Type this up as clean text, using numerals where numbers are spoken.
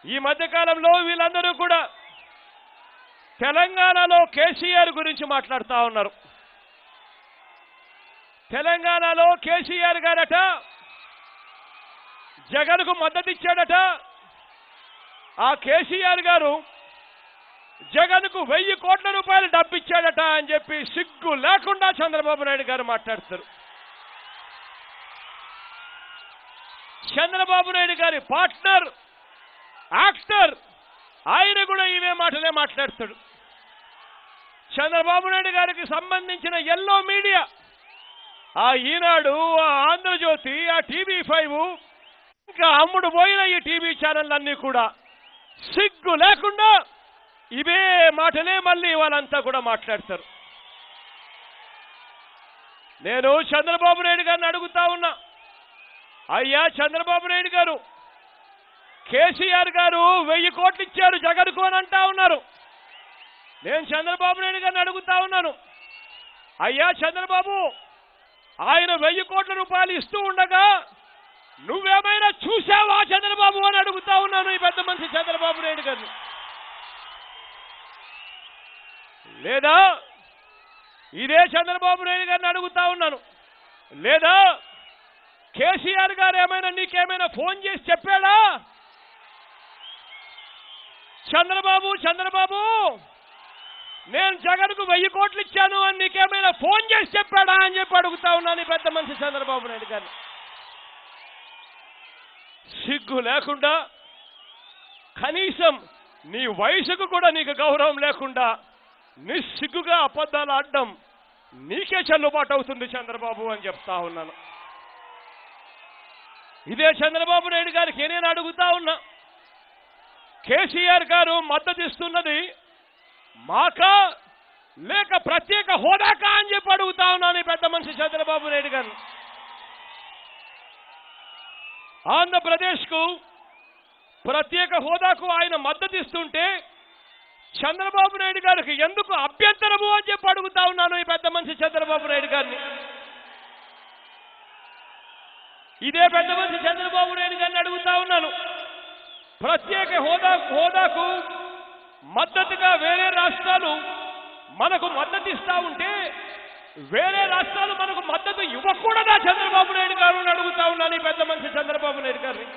ఈ మధ్య కాలంలో వీళ్ళందరూ కూడా తెలంగాణలో కేసీఆర్ గురించి మాట్లాడుతూ ఉన్నారు. తెలంగాణలో కేసీఆర్ గారట జగన్కు మద్దతు ఇచ్చాడట. ఆ కేసీఆర్ గారు జగన్కు 1000 కోట్ల రూపాయలు డబ్బిచ్చాడట అని చెప్పి సిగ్గు లేకుండా చంద్రబాబు నాయుడు గారు మాట్లాడతారు. చంద్రబాబు నాయుడు గారి పార్ట్నర్ యాక్టర్ ఆయన కూడా ఇవే మాటలే మాట్లాడతాడు. చంద్రబాబు నాయుడు గారికి సంబంధించిన ఎల్లో మీడియా, ఆ ఈనాడు, ఆ ఆంధ్రజ్యోతి, ఆ TV5, ఇంకా అమ్ముడు పోయిన ఈ టీవీ ఛానళ్ళన్నీ కూడా సిగ్గు లేకుండా ఇవే మాటలే మళ్ళీ వాళ్ళంతా కూడా మాట్లాడతారు. నేను చంద్రబాబు నాయుడు గారిని అడుగుతా ఉన్నా, అయ్యా చంద్రబాబు నాయుడు గారు, కేసీఆర్ గారు 1000 కోట్లు ఇచ్చారు జగన్కు అని అంటా ఉన్నారు. నేను చంద్రబాబు నాయుడు గారిని అడుగుతా ఉన్నాను, అయ్యా చంద్రబాబు, ఆయన 1000 కోట్ల రూపాయలు ఇస్తూ ఉండగా నువ్వేమైనా చూసావా చంద్రబాబు అని అడుగుతా ఉన్నాను ఈ పెద్ద మనిషి చంద్రబాబు నాయుడు గారిని. లేదా ఇదే చంద్రబాబు నాయుడు గారిని అడుగుతా ఉన్నాను, లేదా కేసీఆర్ గారు ఏమైనా నీకేమైనా ఫోన్ చేసి చెప్పాడా, చంద్రబాబు నేను జగన్కు 1000 కోట్లు ఇచ్చాను అని నీకేమైనా ఫోన్ చేసి చెప్పాడా అని చెప్పి అడుగుతా ఉన్నాను ఈ పెద్ద మనిషి చంద్రబాబు నాయుడు గారిని. సిగ్గు లేకుండా, కనీసం నీ వయసుకు కూడా నీకు గౌరవం లేకుండా నిస్సిగ్గుగా అబద్ధాలు ఆడడం నీకే చెల్లుబాటు అవుతుంది చంద్రబాబు అని చెప్తా ఉన్నాను. ఇదే చంద్రబాబు నాయుడు గారికి నేను అడుగుతా ఉన్నా, కేసీఆర్ గారు మద్దతు ఇస్తున్నది మాకా లేక ప్రత్యేక హోదాకా అని చెప్పి అడుగుతా ఉన్నాను ఈ పెద్ద మనిషి చంద్రబాబు నాయుడు గారు. ఆంధ్రప్రదేశ్కు ప్రత్యేక హోదాకు ఆయన మద్దతు ఇస్తుంటే చంద్రబాబు నాయుడు గారికి ఎందుకు అభ్యంతరము అని చెప్పి అడుగుతా ఉన్నాను ఈ పెద్ద మనిషి చంద్రబాబు నాయుడు గారిని. ఇదే పెద్ద మనిషి చంద్రబాబు నాయుడు గారిని అడుగుతా ఉన్నాను, ప్రత్యేక హోదాకు మద్దతుగా వేరే రాష్ట్రాలు మనకు మద్దతు ఇస్తా ఉంటే వేరే రాష్ట్రాలు మనకు మద్దతు ఇవ్వకూడదా చంద్రబాబు నాయుడు గారు అని అడుగుతా ఉన్నాను ఈ పెద్ద మనిషి చంద్రబాబు నాయుడు గారిని.